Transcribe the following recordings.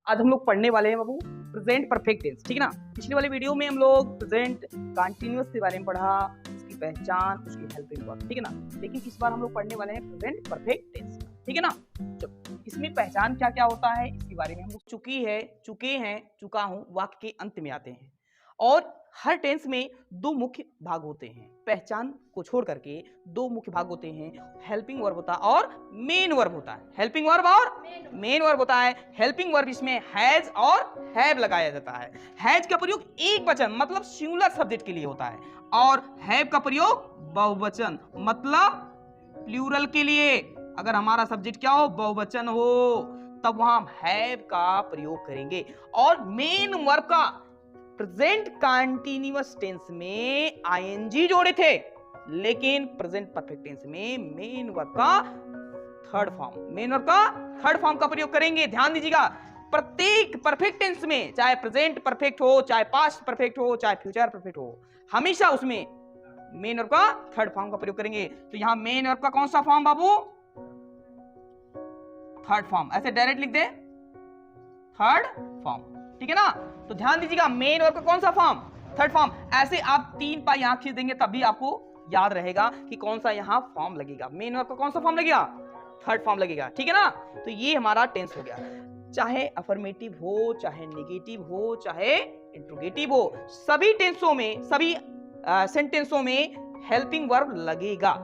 आज हम लोग पढ़ने वाले हैं बाबू प्रेजेंट परफेक्ट टेंस, ठीक है ना। पिछले वाले वीडियो में हम लोग प्रेजेंट कंटिन्यूअस के बारे में पढ़ा, उसकी पहचान, उसकी हेल्पिंग वर्ब, ठीक है ना। लेकिन इस बार हम लोग पढ़ने वाले हैं प्रेजेंट परफेक्ट टेंस, ठीक है ना। चलो, इसमें पहचान क्या क्या होता है इसके बारे में हम लोग चुके हैं, चुका हूं वाक्य के अंत में आते हैं। और हर टेंस में दो मुख्य भाग होते हैं, पहचान को छोड़ करके दो मुख्य भाग होते हैं। हेल्पिंग वर्ब होता है और मेन वर्ब होता है। हेल्पिंग वर्ब और मेन वर्ब होता है। हेल्पिंग वर्ब इसमें हैज और हैव लगाया जाता है। हैज का प्रयोग एक वचन मतलब सिंगुलर सब्जेक्ट के लिए होता है और हैव का प्रयोग बहुवचन मतलब प्लूरल के लिए। अगर हमारा सब्जेक्ट क्या हो, बहुवचन हो, तब वहां हम हैव का प्रयोग करेंगे। और मेन वर्ब का प्रेजेंट कंटीन्यूअस टेंस में आईएनजी जोड़े थे, लेकिन प्रेजेंट परफेक्ट टेंस में मेन वर्ब का थर्ड फॉर्म का प्रयोग करेंगे। ध्यान दीजिएगा, प्रत्येक परफेक्ट टेंस में, चाहे प्रेजेंट परफेक्ट हो, चाहे पास्ट परफेक्ट हो, चाहे फ्यूचर परफेक्ट हो, हमेशा उसमें मेन वर्ब का थर्ड फॉर्म का प्रयोग करेंगे। तो यहां मेन वर्ब का कौन सा फॉर्म बाबू? Third form. ऐसे डायरेक्ट लिख दे, थर्ड फॉर्म, ठीक है ना। तो ध्यान दीजिएगा, मेन वर्ब का कौन सा फॉर्म? Third form. ऐसे आप 3 पाई यहां खींच देंगे तब भी आपको याद रहेगा कि कौन सा यहां फॉर्म लगेगा। मेन वर्ब का कौन सा फॉर्म लगेगा? थर्ड फॉर्म लगेगा, ठीक है ना। तो ये हमारा टेंस हो गया। चाहे अफर्मेटिव हो, चाहे नेगेटिव हो, चाहे इंट्रोगेटिव हो, सभी टेंसों में, सभी सेंटेंसों में हेल्पिंग वर्ब लगेगा।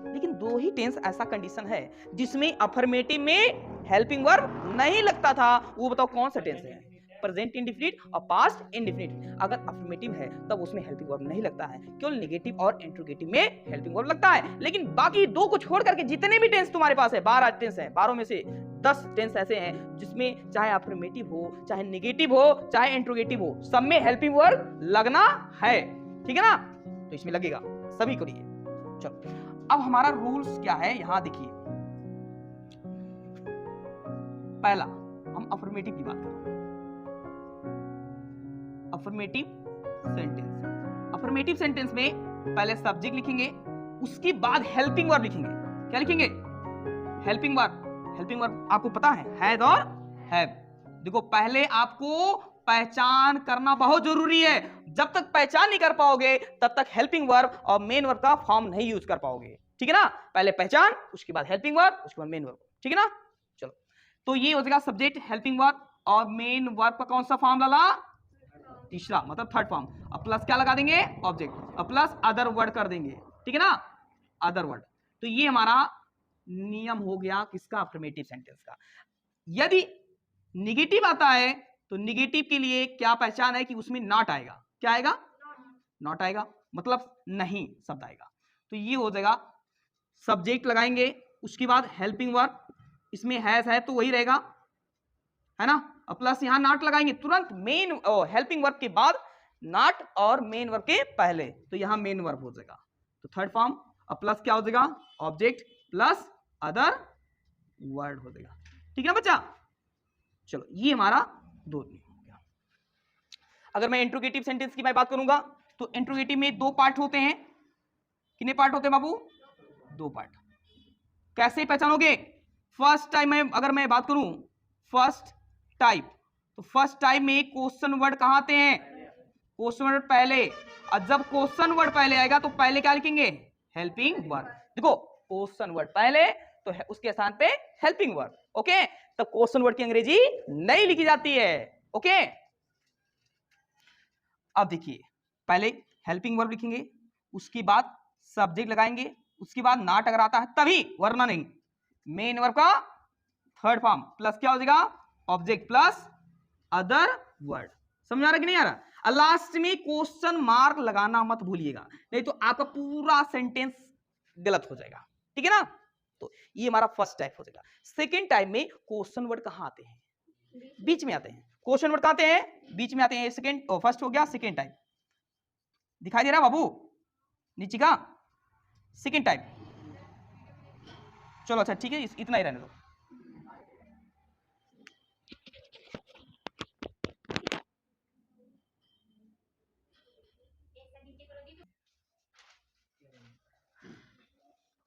लेकिन दो ही टेंस ऐसा कंडीशन है जिसमें अफर्मेटिव में हेल्पिंग वर्ब नहीं लगता था। वो बताओ कौन सा टेंस है? प्रेजेंट इंडेफिनिट और पास्ट इंडेफिनिट। अगर अफर्मेटिव है तब उसमें हेल्पिंग वर्ब नहीं लगता है, केवल नेगेटिव और इंट्रोगेटिव में हेल्पिंग वर्ब लगता है। लेकिन बाकी दो को छोड़ करके जितने भी टेंस तुम्हारे पास है, 12 टेंस है, 12 में से 10 टेंस ऐसे हैं जिसमें चाहे अफर्मेटिव हो, चाहे नेगेटिव हो, चाहे इंट्रोगेटिव हो, सब में हेल्पिंग वर्ब लगना है, ठीक है ना। तो इसमें लगेगा सभी को लिए। चलो, अब हमारा रूल्स क्या है यहां देखिए। पहला, हम अफर्मेटिव की बात करें। अफर्मेटिव सेंटेंस, अफर्मेटिव सेंटेंस में पहले सब्जेक्ट लिखेंगे, उसके बाद हेल्पिंग वर्ब लिखेंगे। क्या लिखेंगे? Helping verb. हेल्पिंग वर्ब आपको पता है, हैज और हैव। देखो, पहले आपको पहचान करना बहुत जरूरी है। जब तक पहचान नहीं कर पाओगे तब तक हेल्पिंग वर्ब और मेन वर्ब का फॉर्म नहीं यूज कर पाओगे, ठीक है ना। पहले पहचान, उसके बाद हेल्पिंग वर्ब, उसके बाद मेन वर्ब, ठीक है ना। चलो, तो ये हो जाएगा सब्जेक्ट, हेल्पिंग वर्ब और मेन वर्ब का कौन सा फॉर्म डाला? तीसरा, मतलब थर्ड फॉर्म। अब प्लस क्या लगा देंगे? ऑब्जेक्ट, और प्लस अदर वर्ड कर देंगे, ठीक है ना, अदर वर्ड। तो ये हमारा नियम हो गया किसका? अफर्मेटिव सेंटेंस का। यदि निगेटिव आता है तो निगेटिव के लिए क्या पहचान है कि उसमें नॉट आएगा। क्या आएगा? नॉट आएगा, मतलब नहीं शब्द आएगा। तो ये हो जाएगा, सब्जेक्ट लगाएंगे, उसके बाद हेल्पिंग वर्ब, इसमें हैज है तो वही रहेगा, है ना, और प्लस यहां नॉट लगाएंगे तुरंत मेन हेल्पिंग वर्ब के बाद, नॉट और मेन वर्ब के पहले, तो यहां मेन वर्ब हो जाएगा। तो थर्ड फॉर्म, और प्लस क्या हो जाएगा? ऑब्जेक्ट प्लस अदर वर्ड हो जाएगा, ठीक है बच्चा। चलो, ये हमारा दो हो गया। अगर मैं इंट्रोगेटिव सेंटेंस की मैं बात करूंगा तो इंट्रोगेटिव में दो पार्ट होते हैं। कितने पार्ट होते हैं बाबू? दो पार्ट। कैसे पहचानोगे? फर्स्ट टाइम में अगर मैं बात करूं, फर्स्ट टाइप, तो फर्स्ट टाइप में क्वेश्चन वर्ड कहां आते हैं? क्वेश्चन वर्ड पहले। और जब क्वेश्चन वर्ड पहले आएगा तो पहले क्या लिखेंगे? Helping verb. देखो, क्वेश्चन वर्ड पहले तो उसके स्थान पे हेल्पिंग वर्ब, ओके। तब क्वेश्चन वर्ड की अंग्रेजी नहीं लिखी जाती है, ओके। अब देखिए, पहले हेल्पिंग वर्ब लिखेंगे, उसके बाद सब्जेक्ट लगाएंगे, उसके बाद नॉट अगर आता है तभी, वरना नहीं। मेन वर्ब का थर्ड फॉर्म, प्लस क्या हो जाएगा? Object plus other word. समझ आ रहा कि नहीं आ रहा? लास्ट में क्वेश्चन मार्क लगाना मत भूलिएगा, नहीं तो आपका पूरा सेंटेंस गलत हो जाएगा, ठीक है ना। तो ये हमारा फर्स्ट टाइप हो जाएगा। सेकेंड टाइप में क्वेश्चन वर्ड कहां आते हैं? बीच में आते हैं। क्वेश्चन वर्ड कहां आते हैं? बीच में आते हैं। सेकेंड, फर्स्ट हो गया, सेकेंड टाइप दिखाई दे रहा बाबू नीचे का? Second type. चलो अच्छा, ठीक है, इतना ही रहने दो।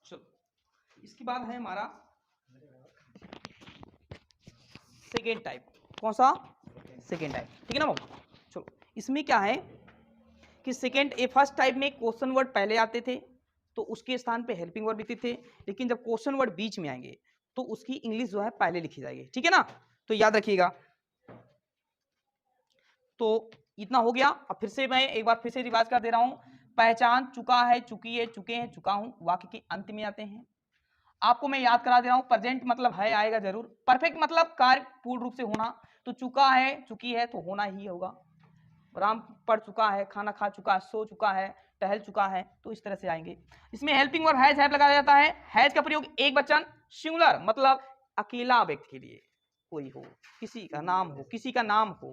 चलो, इसके बाद है हमारा सेकेंड टाइप। कौन सा? सेकेंड टाइप, ठीक है ना बाबू। चलो इसमें क्या है कि फर्स्ट टाइप में क्वेश्चन वर्ड पहले आते थे तो उसके स्थान पे हेल्पिंग वर्ब लिखते थे, लेकिन जब क्वेश्चन वर्ड बीच में आएंगे तो उसकी इंग्लिश जो है पहले लिखी जाएगी, ठीक है ना। तो याद रखिएगा। तो इतना हो गया। अब फिर से मैं एक बार फिर से रिवाइज कर दे रहा हूं। पहचान, चुका है, चुकी है, चुके हैं, चुका हूं, वाक्य के अंत में आते हैं। आपको मैं याद करा दे रहा हूं, प्रेजेंट मतलब है आएगा जरूर, परफेक्ट मतलब कार्य पूर्ण रूप से होना। तो चुका है, चुकी है तो होना ही होगा। राम पढ़ चुका है, खाना खा चुका है, सो चुका है, टहल चुका है, तो इस तरह से आएंगे। इसमें हेल्पिंग वर्ब हैज, हैव लगाया जाता है। हैज का प्रयोग एक वचन सिंगुलर मतलब अकेला व्यक्ति के लिए, कोई हो, किसी का नाम हो, किसी का नाम हो,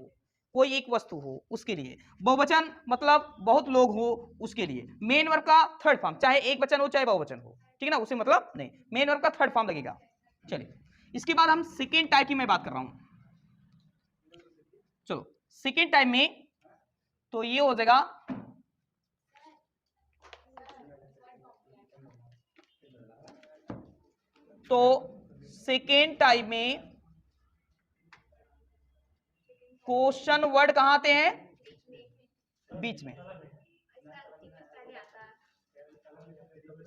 कोई एक वस्तु हो उसके लिए। बहुवचन मतलब बहुत लोग हो उसके लिए। मेन वर्ब का थर्ड फॉर्म, चाहे एक वचन हो चाहे बहुवचन हो, ठीक है ना, उसे मतलब नहीं, मेन वर्ब का थर्ड फॉर्म लगेगा। चलिए इसके बाद हम सेकेंड टाइप की मैं बात कर रहा हूं। चलो सेकेंड टाइप में तो ये हो जाएगा तो सेकेंड टाइप में क्वेश्चन वर्ड कहां आते हैं? बीच में।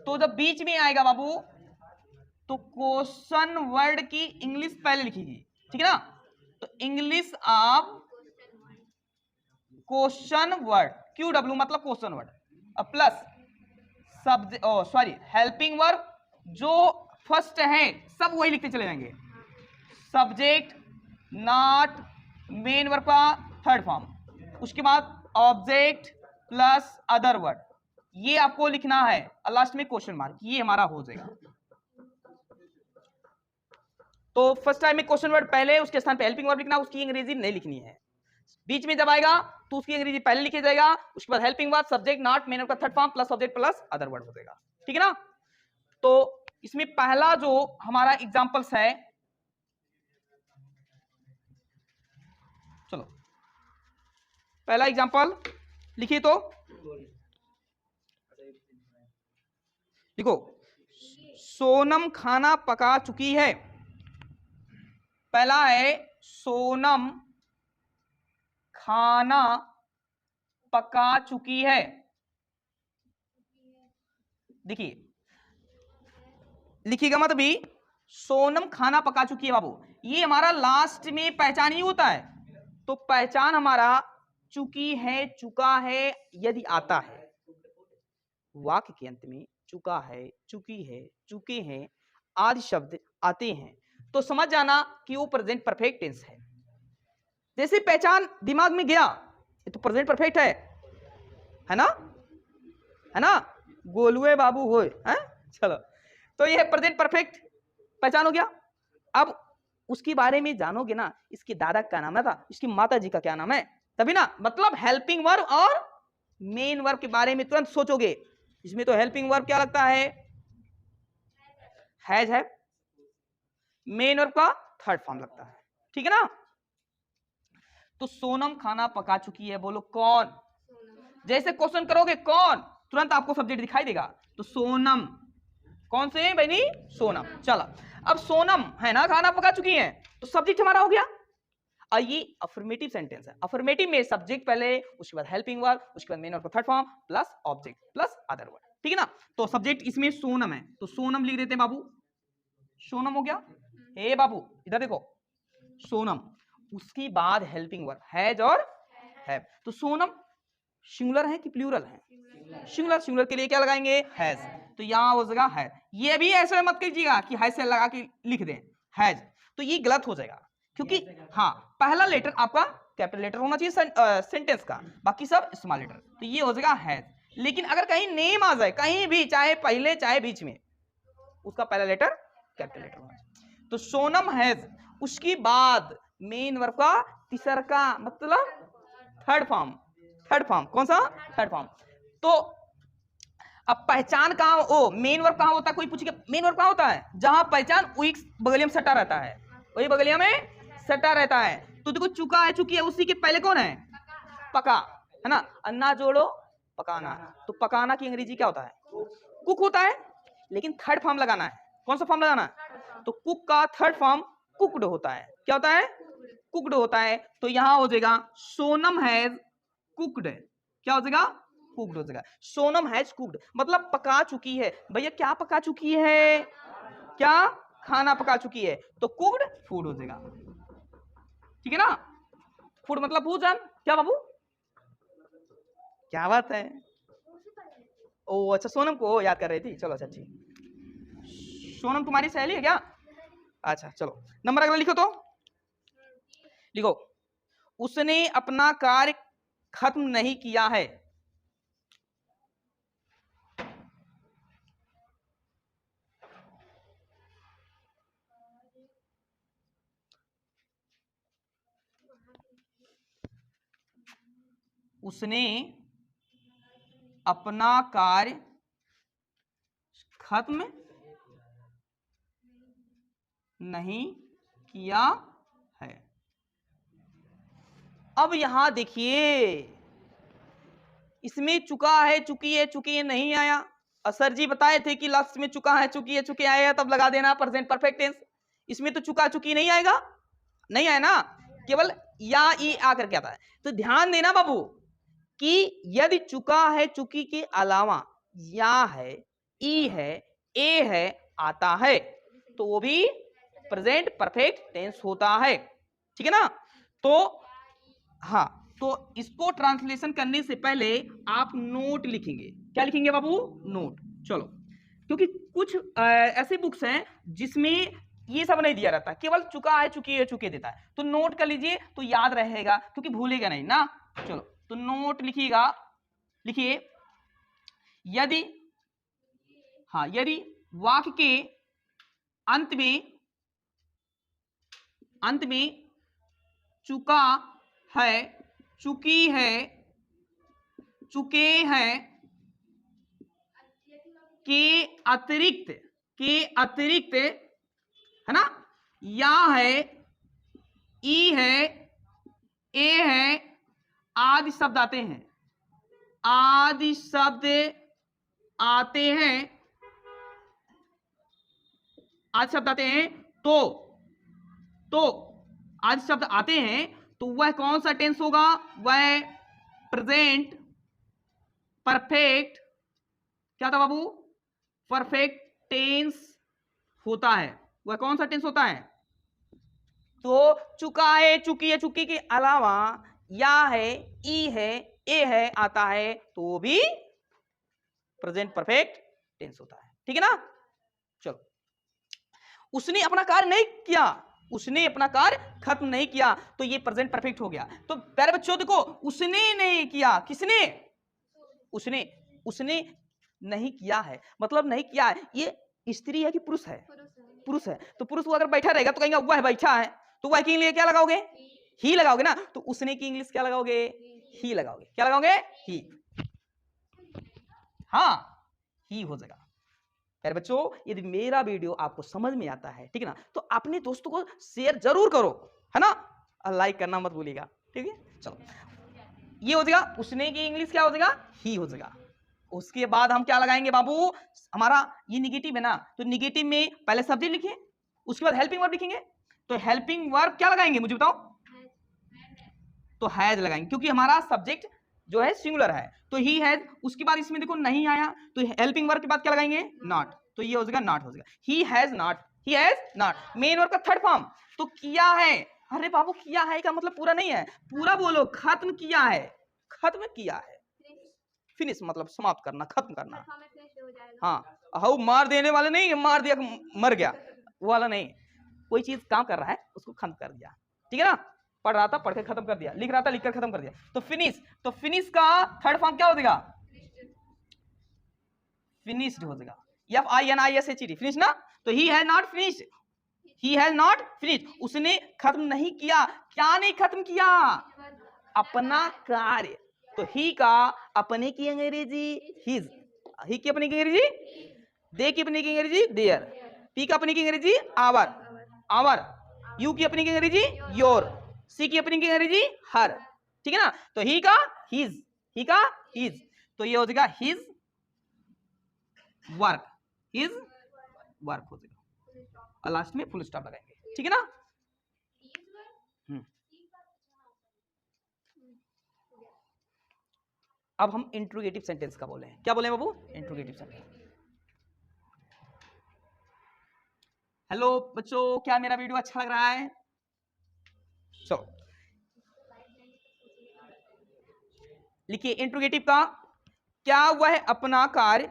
तो जब बीच में आएगा बाबू तो क्वेश्चन वर्ड की इंग्लिश पहले लिखिएगी, ठीक है ना। तो English of question word, QW मतलब क्वेश्चन वर्ड, अब प्लस हेल्पिंग वर्ब जो फर्स्ट है सब वही लिखते चले जाएंगे। सब्जेक्ट, नॉट, मेन वर्ब का थर्ड फॉर्म, उसके बाद ऑब्जेक्ट प्लस अदर वर्ड, ये आपको लिखना है और लास्ट में क्वेश्चन मार्क, ये हमारा हो जाएगा। तो फर्स्ट टाइम में क्वेश्चन वर्ड पहले, उसके स्थान पे हेल्पिंग वर्ब लिखना, उसकी अंग्रेजी नहीं लिखनी है। बीच में जब आएगा तो उसकी अंग्रेजी पहले लिखा जाएगा, उसके बाद helping verb, subject, not, main verb का third form plus object plus other word हो जाएगा, ठीक है ना। तो इसमें पहला जो हमारा एग्जांपल्स है, चलो पहला एग्जांपल लिखिए। तो देखो, सोनम खाना पका चुकी है। पहला है सोनम खाना पका चुकी है। देखिए लिखिएगा मत भी, सोनम खाना पका चुकी है बाबू, ये हमारा लास्ट में पहचान ही होता है। तो पहचान हमारा चुकी है, चुका है यदि आता है वाक्य के अंत में, चुका है, चुकी है, चुके हैं आदि शब्द आते हैं तो समझ जाना कि वो प्रेजेंट परफेक्ट टेंस है। जैसे पहचान दिमाग में गया, ये तो प्रेजेंट परफेक्ट है ना, है ना, गोलुए बाबू होए हैं। चलो तो ये प्रेजेंट परफेक्ट पहचान हो गया। अब उसके बारे में जानोगे ना, इसके दादा का नाम था, इसकी माता जी का क्या नाम है, तभी ना, मतलब हेल्पिंग वर्ब और मेन वर्ब के बारे में तुरंत सोचोगे। इसमें तो हेल्पिंग वर्ब क्या लगता है? हैज है, मेन वर्ब का थर्ड फॉर्म लगता है, ठीक है ना। तो सोनम खाना पका चुकी है, बोलो कौन। जैसे क्वेश्चन करोगे कौन, तुरंत आपको सब्जेक्ट दिखाई देगा। तो सोनम, कौन से बनी? सोनम। चला अब सोनम है ना खाना पका चुकी है, तो सब्जेक्ट हमारा हो गया। और ये अफर्मेटिव सेंटेंस है। अफर्मेटिव में सब्जेक्ट पहले, उसके बाद हेल्पिंग वर्ब, उसके बाद मेन वर्ब का third form plus object plus other word, ठीक है ना। तो सब्जेक्ट इसमें सोनम है तो सोनम लिख देते हैं बाबू, सोनम हो गया। हे बाबू इधर देखो, सोनम, उसके बाद हेल्पिंग वर्ब हैज और हैव। तो सोनम सिंगुलर है कि प्लूरल है? सिंगुलर। सिंगुलर के लिए क्या लगाएंगे? हैज। तो यहां हो जाएगा हैज। ये भी ऐसे मत कीजिएगा कि हैज से लगा के लिख दें हैज, तो ये गलत हो जाएगा, क्योंकि हाँ पहला लेटर आपका कैपिटल लेटर होना चाहिए सेंटेंस का, बाकी सब स्मॉल लेटर। तो ये हो जाएगा हैज। लेकिन अगर कहीं नेम आ जाए, कहीं भी, चाहे पहले चाहे बीच में, उसका पहला लेटर कैपिटल लेटर होना चाहिए। तो सोनम हैज, उसके बाद मेन वर्ब का तीसरा का मतलब थर्ड फॉर्म। थर्ड फॉर्म कौन सा? Third form. तो अब पहचान कहां, ओ मेन वर्ब कहां होता है? कोई पूछेगा मेन वर्ब कहां होता है? जहां पहचान वही बगलिया में सटा रहता है, वही बगलिया में सटा रहता है। तो देखो चुका है, चुकी है, उसी के पहले कौन है? पका, है ना। अन्ना जोड़ो पकाना, तो पकाना की अंग्रेजी क्या होता है? कुक होता है, लेकिन थर्ड फॉर्म लगाना है। कौन सा फॉर्म लगाना है? तो कुक का थर्ड फॉर्म कुकड होता है। क्या होता है? कुकड होता है, तो यहां हो जाएगा सोनम हैज कुकड। क्या हो जाएगा? कुकड हो जाएगा। सोनम हैज कुकड मतलब पका चुकी है। भैया क्या पका चुकी है? क्या? खाना पका चुकी है, तो कुकड फूड हो जाएगा। ठीक है ना? फूड मतलब भोजन। क्या बाबू? क्या बात है? ओ अच्छा, सोनम को याद कर रही थी। चलो अच्छा ठीक। सोनम तुम्हारी सहेली है क्या? अच्छा चलो, नंबर अगला लिखो। तो लिखो, उसने अपना कार्य खत्म नहीं किया है। उसने अपना कार्य खत्म नहीं किया है। अब यहां देखिए, इसमें चुका है, चुकी है, चुकी है नहीं आया। सर जी बताए थे कि लास्ट में चुका है, चुकी है, चुके आएगा तब लगा देना प्रेजेंट परफेक्ट टेंस। इसमें तो चुका चुकी नहीं आएगा, नहीं आया ना, केवल या ई आकर के आता है। तो ध्यान देना बाबू कि यदि चुका है, चुकी के अलावा या है, ई है, ए है आता है, तो वो भी प्रेजेंट परफेक्ट टेंस होता है। ठीक है ना? तो हाँ, तो इसको ट्रांसलेशन करने से पहले आप नोट लिखेंगे। क्या लिखेंगे बाबू? नोट। चलो, क्योंकि कुछ ऐसे बुक्स हैं जिसमें ये सब नहीं दिया रहता, केवल चुका है, चुकी है, चुके देता है। तो नोट कर लीजिए तो याद रहेगा, क्योंकि भूलेगा नहीं ना। चलो, तो नोट लिखिएगा। लिखिए, यदि यदि वाक्य के अंत में चुका है, चुकी है, चुके हैं के अतिरिक्त है ना, या है, ई है, ए है आदि शब्द आते हैं, आदि शब्द आते हैं, आदि शब्द आते हैं, तो आदि शब्द आते हैं, तो वह कौन सा टेंस होगा? वह प्रेजेंट परफेक्ट, क्या था बाबू? परफेक्ट टेंस होता है। वह कौन सा टेंस होता है? तो चुका है, चुकी है, चुकी के अलावा या है, ई है, ए है आता है, तो वो भी प्रेजेंट परफेक्ट टेंस होता है। ठीक है ना? चलो, उसने अपना कार्य नहीं किया, उसने अपना कार्य खत्म नहीं किया, तो ये प्रेजेंट परफेक्ट हो गया। तो प्यारे बच्चों देखो, उसने नहीं किया, किसने? उसने नहीं किया है, मतलब नहीं किया है। ये स्त्री है कि पुरुष है? पुरुष है। तो पुरुष वो अगर बैठा रहेगा तो कहेंगे वह बैठा है, तो वह के लिए क्या लगाओगे? ही लगाओगे ना। तो उसने की इंग्लिश क्या लगाओगे? ही लगाओगे। क्या लगाओगे? ही। हाँ, ही हो जाएगा। प्यारे बच्चों, यदि मेरा वीडियो आपको समझ में आता है, ठीक है ना, तो अपने दोस्तों को शेयर जरूर करो, है ना, और लाइक करना मत भूलिएगा। ठीक है, चलो, ये हो जाएगा। उसने की इंग्लिश क्या हो जाएगा? ही हो जाएगा। उसके बाद हम क्या लगाएंगे बाबू? हमारा ये निगेटिव है ना, तो निगेटिव में पहले सब्जेक्ट लिखिए, उसके बाद हेल्पिंग वर्ब लिखेंगे। तो हेल्पिंग वर्ब क्या लगाएंगे मुझे बताओ? तो हैज लगाएंगे, क्योंकि हमारा सब्जेक्ट जो है सिंगुलर है, तो ही हैज। उसके बाद इसमें देखो नहीं आया, तो हेल्पिंग वर्ब के बाद क्या लगाएंगे? नॉट। तो ये हो जाएगा नॉट हो जाएगा। He has not, he has not. Main verb का थर्ड फॉर्म तो किया है। अरे बाबू, किया है का मतलब पूरा नहीं है, पूरा बोलो। खत्म किया है, खत्म किया है। फिनिश मतलब समाप्त करना, खत्म करना। हाँ, हाउ मार देने वाले नहीं, मार दिया मर गया वो वाला नहीं। कोई चीज काम कर रहा है उसको खत्म कर दिया। ठीक है ना? पढ़ रहा था, पढ़ के खत्म कर दिया, लिख रहा था, लिख कर खत्म कर दिया। तो फिनिश, तो फिनिश का थर्ड फॉर्म क्या हो जाएगा? फिनिश्ड हो जाएगा। FINISHED, फिनिश ना। तो he has not finished, he has not finished. उसने खत्म नहीं किया। क्या नहीं खत्म किया? अपना कार्य। तो ही का अपने की अंग्रेजी हिज, ही की अपनी की अंग्रेजी, दे की अपनी की अंग्रेजी देयर, पी का अपनी की अंग्रेजी आवर, आवर, यू की अपनी की अंग्रेजी योर, सी की अपनी की अंग्रेजी हर। ठीक है ना? तो ही का हिज, ही का हिज, तो ये हो जाएगा हिज वर्क, हिज वर्क हो जाएगा। और लास्ट में फुल स्टॉप लगाएंगे। ठीक है ना? अब हम इंट्रोगेटिव सेंटेंस का बोले, क्या बोले बाबू? Interrogative sentence. हेलो बच्चों, क्या मेरा वीडियो अच्छा लग रहा है? चलो लिखिए इंट्रोगेटिव का, क्या वह अपना कार्य,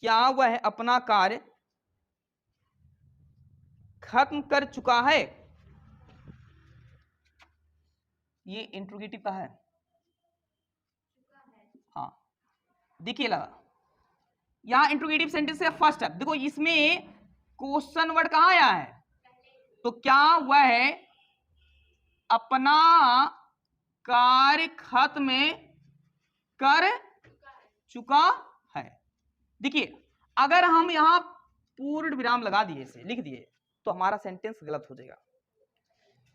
क्या वह अपना कार्य खत्म कर चुका है? ये इंट्रोगेटिव का है। हाँ देखिए लगा, यहां इंट्रोगेटिव सेंटेंस का फर्स्ट स्टेप देखो, इसमें क्वेश्चन वर्ड कहां आया है? तो क्या वह अपना कार्य खत्म कर चुका है? देखिए अगर हम यहां पूर्ण विराम लगा दिए, इसे लिख दिए, तो हमारा सेंटेंस गलत हो जाएगा,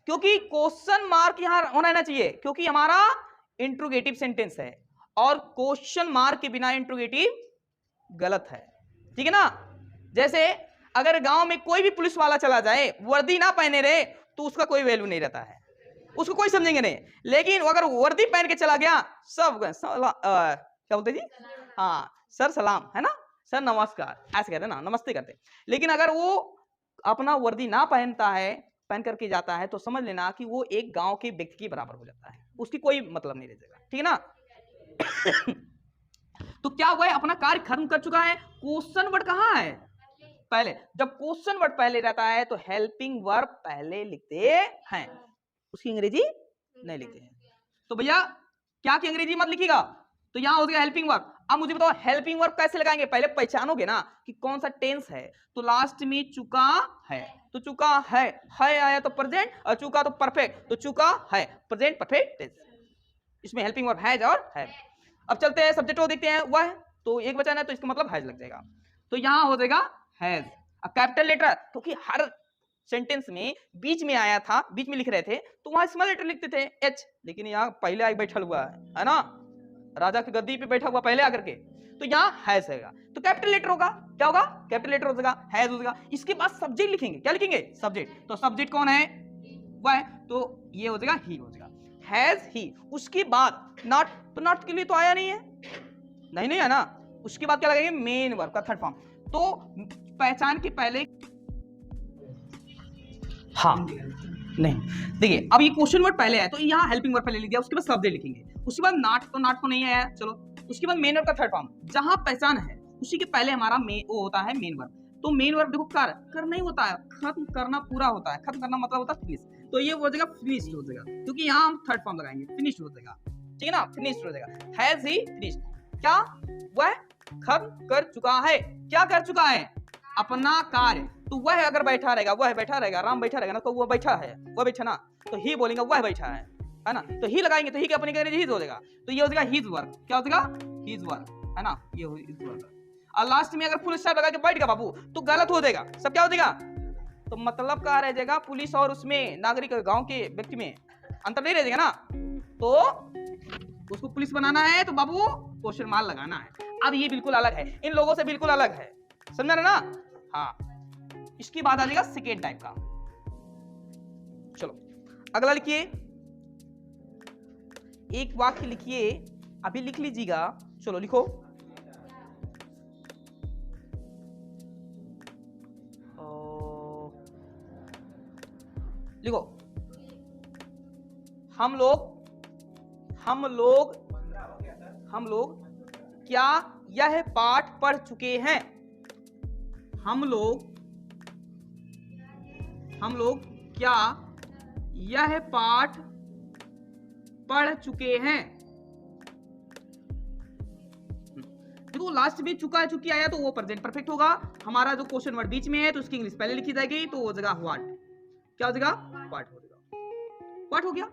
क्योंकि क्वेश्चन मार्क यहां होना ना चाहिए, क्योंकि हमारा इंट्रोगेटिव सेंटेंस है और क्वेश्चन मार्क के बिना इंट्रोगेटिव गलत है, ठीक है ना? जैसे अगर गांव में कोई भी पुलिस वाला चला जाए, वर्दी ना पहने रहे, तो उसका कोई वैल्यू नहीं रहता है, उसको कोई समझेंगे नहीं। लेकिन अगर वर्दी पहन के चला गया, सब क्या बोलते जी? हाँ सर सलाम, है ना, सर नमस्कार, ऐसे कहते हैं ना, नमस्ते करते। लेकिन अगर वो अपना वर्दी ना पहनता है, पहन करके जाता है, तो समझ लेना कि वो एक गांव के व्यक्ति के बराबर हो जाता है, उसकी कोई मतलब नहीं रह जाएगा, ठीक है ना? तो क्या वह अपना कार्य खत्म कर चुका है? क्वेश्चन वर्ड कहां है? पहले। जब क्वेश्चन वर्ड पहले रहता है तो हेल्पिंग वर्ब पहले लिखते हैं, उसकी अंग्रेजी नहीं लिखते हैं। तो भैया क्या की अंग्रेजी मत लिखिएगा, तो यहां हो गया हेल्पिंग वर्ब। अब मुझे बताओ हेल्पिंग वर्ब कैसे लगाएंगे? पहले पहचानोगे ना कि कौन सा टेंस है, तो लास्ट में चुका है, तो चुका है आया तो प्रेजेंट, और चुका तो परफेक्ट, तो चुका है प्रेजेंट परफेक्ट टेंस, इसमें हेल्पिंग वर्ब हैज और है। अब चलते हैं सब्जेक्ट को देखते हैं, वह, तो एक बचा है तो इसका मतलब हैज लग जाएगा, तो यहां हो जाएगा हैज। अब कैपिटल लेटर, क्योंकि हर सेंटेंस में बीच में आया था, बीच में लिख रहे थे, तो वहां स्मॉल लेटर लिखते थे एच, लेकिन यहाँ पहले आके बैठा हुआ है ना, राजा की गद्दी पे बैठा हुआ पहले आकर के, तो यहाँ हैज है, तो कैपिटल लेटर होगा, क्या होगा? कैपिटल लेटर हो जाएगा, हैज हो जाएगा। इसके बाद सब्जेक्ट लिखेंगे, क्या लिखेंगे? सब्जेक्ट। तो सब्जेक्ट कौन है? वह, तो ये हो जाएगा ही हो जाएगा, हैज ही। उसके बाद नॉट, तो नॉट के लिए तो आया नहीं है, नहीं है ना, उसके बाद क्या लगेगा? मेन वर्ब का थर्ड फॉर्म। तो पहचान के पहले, हाँ नहीं, देखिए अब ये क्वेश्चन वर्ड पहले है, तो यहाँ हेल्पिंग वर्ब पहले लिख दिया, उसके बाद सब्जेक्ट लिखेंगे, उसके बाद नॉट, तो नॉट को नहीं आया, चलो, उसके बाद मेन वर्ब का थर्ड फॉर्म, जहां पहचान है उसी के पहले हमारा वो होता है मेन वर्ब। तो मेन वर्ब देखो कर नहीं होता है, खत्म करना पूरा होता है, खत्म करना मतलब होता है फिनिश, तो ये हो जाएगा फिनिश्ड हो जाएगा, क्योंकि यहाँ हम थर्ड फॉर्म लगाएंगे, फिनिश्ड हो जाएगा, ठीक है ना, फिनिश्ड हो जाएगा। हैज ही फिनिश्ड, क्या वह खत्म कर चुका है? क्या कर चुका है? अपना कार्य। तो वह अगर बैठा रहेगा, वह बैठा रहेगा, राम बैठा रहेगा ना, तो वह बैठा है, वह बैठा ना, तो ही बोलेंगे वह बैठा है ना, तो ही लगाएंगे, तो ही क्या अपनी करेंगे? हीज हो जाएगा, तो ये हो जाएगा हीज वर्क, क्या हो जाएगा? हीज वर्क, है ना, ये हो हीज वर्क। और लास्ट में अगर फुल स्टॉप लगा के बैठ गया बाबू, तो गलत हो जाएगा, सब क्या हो जाएगा? तो मतलब क्या रह जाएगा? पुलिस और उसमें नागरिक, गांव के व्यक्ति में अंतर नहीं रह जाएगा ना, तो उसको पुलिस बनाना है तो बाबू क्वेश्चन मार्क लगाना है। अब ये बिल्कुल अलग है, इन लोगों से बिल्कुल अलग है, समझा ना? हाँ, इसकी बात आ जाएगा सेकेंड टाइप का। चलो अगला लिखिए, एक वाक्य लिखिए, अभी लिख लीजिएगा, चलो लिखो। लिखो, हम लोग क्या यह पाठ पढ़ चुके हैं? हम लोग क्या यह पाठ पढ़ चुके हैं? देखो लास्ट में चुका है, चुकी आया तो वो प्रेजेंट परफेक्ट होगा। हमारा जो क्वेश्चन वर्ड बीच में है तो उसकी इंग्लिश पहले लिखी जाएगी, तो हो जाएगा व्हाट, क्या हो जाएगा? व्हाट हो जाएगा, व्हाट हो गया।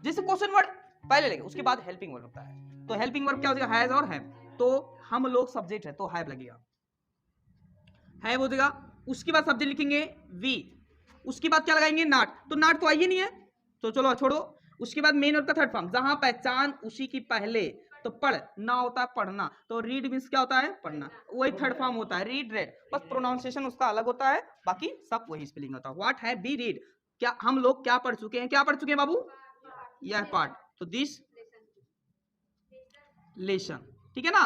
जैसे क्वेश्चन वर्ड पहले लगे, उसके बाद हेल्पिंग वर्ड होता है, तो हेल्पिंग वर्ड क्या हो जाएगा? हैज और हैव, तो हम लोग सब्जेक्ट है तो हैव लगेगा, हैव हो जाएगा। उसके बाद सब्जेक्ट लिखेंगे वी, उसके बाद क्या लगाएंगे? नॉट, तो नॉट तो आई नहीं है, तो चलो छोड़ो। उसके बाद मेन वर्ब का थर्ड फॉर्म, जहां पहचान उसी की पहले, तो पढ़ ना होता है पढ़ना, तो रीड मींस क्या होता है? पढ़ना, वही थर्ड फॉर्म होता है, रीड रेड, बस प्रोनाउंसिएशन उसका अलग होता है, बाकी सब वही स्पेलिंग होता है। व्हाट हैव वी रीड, क्या हम लोग क्या पढ़ चुके हैं? क्या पढ़ चुके हैं बाबू? यह पार्ट, तो दिस लेशन, ठीक है ना।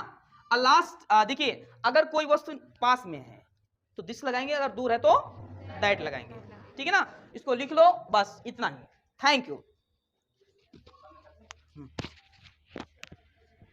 लास्ट देखिए, अगर कोई वस्तु पास में है तो दिस लगाएंगे, अगर दूर है तो दैट लगाएंगे, ठीक है ना। इसको लिख लो, बस इतना ही। Thank you.